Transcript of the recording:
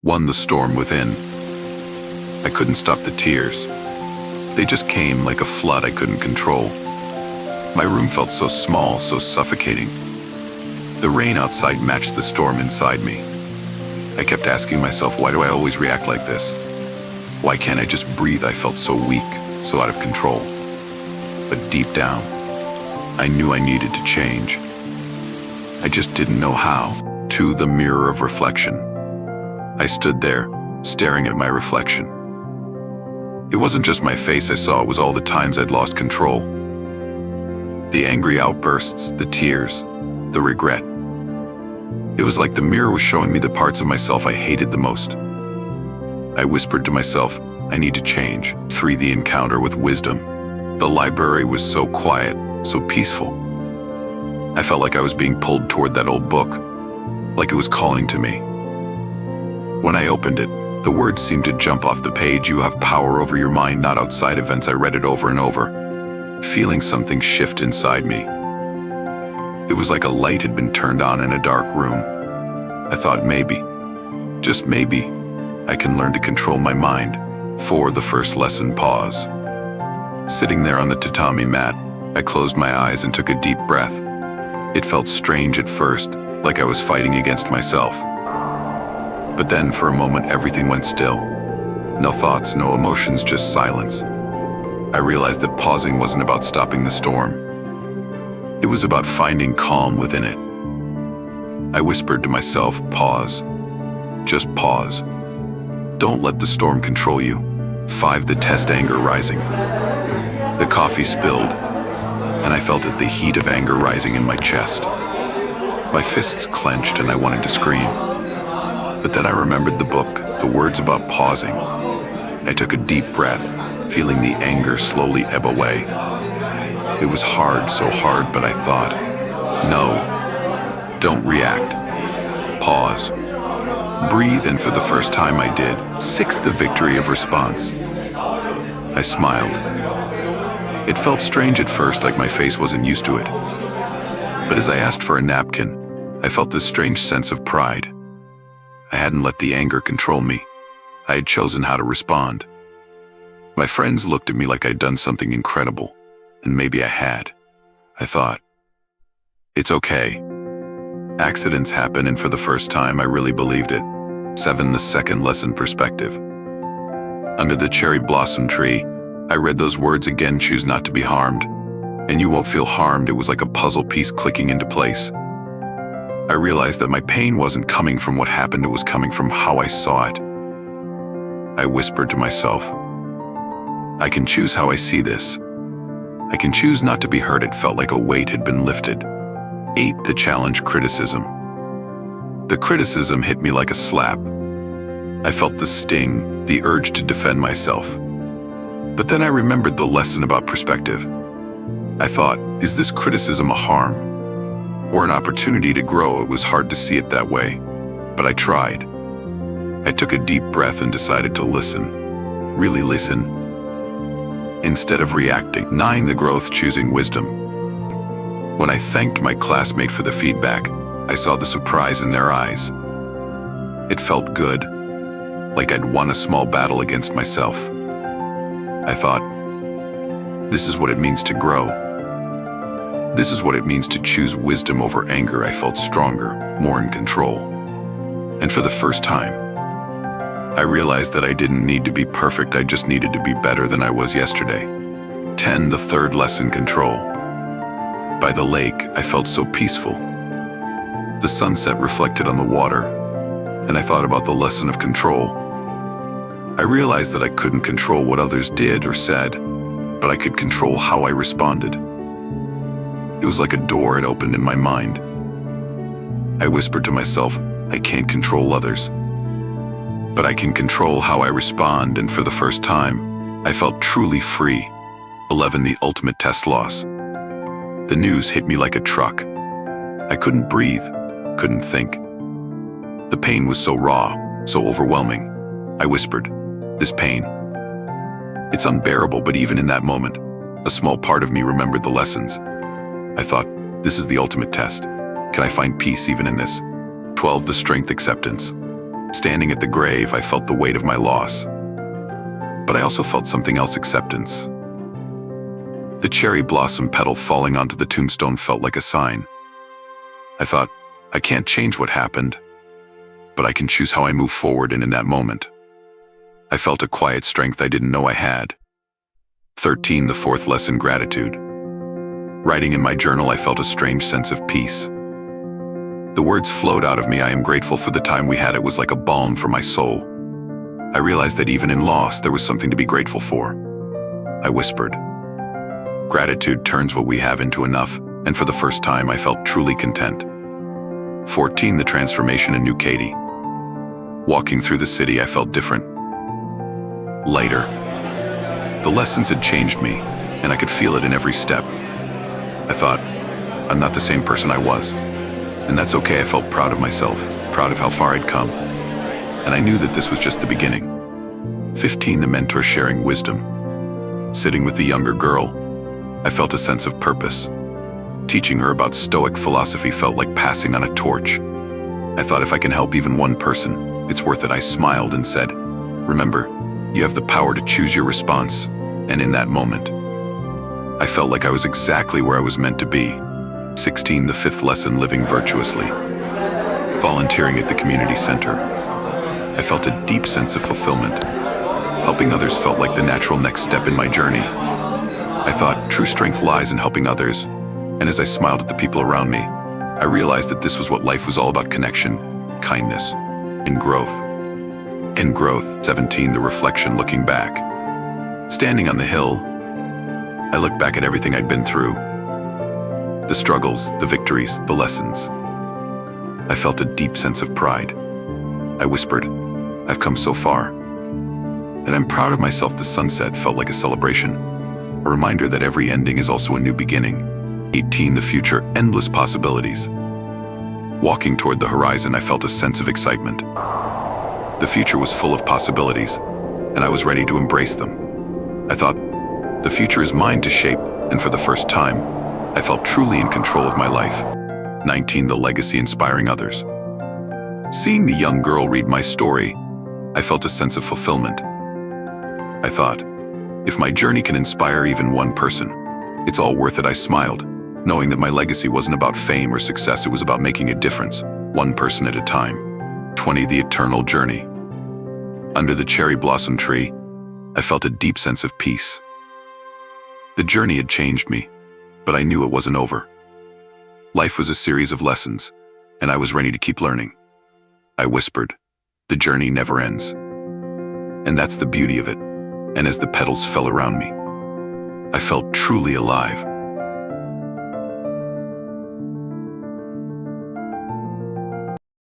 One, the storm within. I couldn't stop the tears. They just came like a flood I couldn't control. My room felt so small, so suffocating. The rain outside matched the storm inside me. I kept asking myself, why do I always react like this? Why can't I just breathe? I felt so weak, so out of control. But deep down, I knew I needed to change. I just didn't know how. To the mirror of reflection. I stood there, staring at my reflection. It wasn't just my face I saw, it was all the times I'd lost control. The angry outbursts, the tears, the regret. It was like the mirror was showing me the parts of myself I hated the most. I whispered to myself, I need to change. 3, the encounter with wisdom. The library was so quiet, so peaceful. I felt like I was being pulled toward that old book, like it was calling to me. When I opened it, the words seemed to jump off the page. You have power over your mind, not outside events. I read it over and over, feeling something shift inside me. It was like a light had been turned on in a dark room. I thought maybe, just maybe, I can learn to control my mind. 4, the first lesson, pause. Sitting there on the tatami mat, I closed my eyes and took a deep breath. It felt strange at first, like I was fighting against myself. But then, for a moment, everything went still. No thoughts, no emotions, just silence. I realized that pausing wasn't about stopping the storm. It was about finding calm within it. I whispered to myself, pause. Just pause. Don't let the storm control you. 5, the test, anger rising. The coffee spilled, and I felt it, the heat of anger rising in my chest. My fists clenched and I wanted to scream. But then I remembered the book, the words about pausing. I took a deep breath, feeling the anger slowly ebb away. It was hard, so hard, but I thought, no, don't react. Pause. Breathe, and for the first time I did. 6, the victory of response. I smiled. It felt strange at first, like my face wasn't used to it. But as I asked for a napkin, I felt this strange sense of pride. I hadn't let the anger control me. I had chosen how to respond. My friends looked at me like I'd done something incredible, and maybe I had. I thought, it's okay. Accidents happen, and for the first time I really believed it. 7, the second lesson, perspective. Under the cherry blossom tree, I read those words again, choose not to be harmed. And you won't feel harmed. It was like a puzzle piece clicking into place. I realized that my pain wasn't coming from what happened, it was coming from how I saw it. I whispered to myself, I can choose how I see this. I can choose not to be hurt. It felt like a weight had been lifted. 8, the challenge, criticism. The criticism hit me like a slap. I felt the sting, the urge to defend myself. But then I remembered the lesson about perspective. I thought, is this criticism a harm or an opportunity to grow? It was hard to see it that way, but I tried. I took a deep breath and decided to listen, really listen, instead of reacting. 9, the growth, choosing wisdom. When I thanked my classmate for the feedback, I saw the surprise in their eyes. It felt good, like I'd won a small battle against myself. I thought, this is what it means to grow. This is what it means to choose wisdom over anger. I felt stronger, more in control. And for the first time, I realized that I didn't need to be perfect, I just needed to be better than I was yesterday. 10, the third lesson, control. By the lake, I felt so peaceful. The sunset reflected on the water, and I thought about the lesson of control. I realized that I couldn't control what others did or said, but I could control how I responded. It was like a door had opened in my mind. I whispered to myself, I can't control others, but I can control how I respond, and for the first time, I felt truly free. 11, the ultimate test, loss. The news hit me like a truck. I couldn't breathe, couldn't think. The pain was so raw, so overwhelming. I whispered, this pain, it's unbearable. But even in that moment, a small part of me remembered the lessons. I thought, this is the ultimate test. Can I find peace even in this? 12, the strength, acceptance. Standing at the grave, I felt the weight of my loss. But I also felt something else: acceptance. The cherry blossom petal falling onto the tombstone felt like a sign. I thought, I can't change what happened, but I can choose how I move forward, and in that moment, I felt a quiet strength I didn't know I had. 13. The fourth lesson: gratitude. Writing in my journal, I felt a strange sense of peace. The words flowed out of me. I am grateful for the time we had. It was like a balm for my soul. I realized that even in loss, there was something to be grateful for. I whispered. Gratitude turns what we have into enough, and for the first time, I felt truly content. 14. The transformation: a new Katie. Walking through the city, I felt different. Lighter. The lessons had changed me, and I could feel it in every step. I thought, I'm not the same person I was. And that's okay. I felt proud of myself, proud of how far I'd come. And I knew that this was just the beginning. 15. The mentor sharing wisdom. Sitting with the younger girl, I felt a sense of purpose. Teaching her about Stoic philosophy felt like passing on a torch. I thought, if I can help even one person, it's worth it. I smiled and said, remember, you have the power to choose your response. And in that moment, I felt like I was exactly where I was meant to be. 16. The fifth lesson: living virtuously. Volunteering at the community center, I felt a deep sense of fulfillment. Helping others felt like the natural next step in my journey. I thought, true strength lies in helping others. And as I smiled at the people around me, I realized that this was what life was all about: connection, kindness, and growth. In growth. 17. The reflection: looking back. Standing on the hill, I looked back at everything I'd been through. The struggles, the victories, the lessons. I felt a deep sense of pride. I whispered, I've come so far. And I'm proud of myself. The sunset felt like a celebration, a reminder that every ending is also a new beginning. 18. The future: endless possibilities. Walking toward the horizon, I felt a sense of excitement. The future was full of possibilities, and I was ready to embrace them. I thought, the future is mine to shape, and for the first time, I felt truly in control of my life. 19. The legacy: inspiring others. Seeing the young girl read my story, I felt a sense of fulfillment. I thought, if my journey can inspire even one person, it's all worth it. I smiled, knowing that my legacy wasn't about fame or success. It was about making a difference, one person at a time. 20. The eternal journey. Under the cherry blossom tree, I felt a deep sense of peace. The journey had changed me, but I knew it wasn't over. Life was a series of lessons, and I was ready to keep learning. I whispered, the journey never ends. And that's the beauty of it. And as the petals fell around me, I felt truly alive.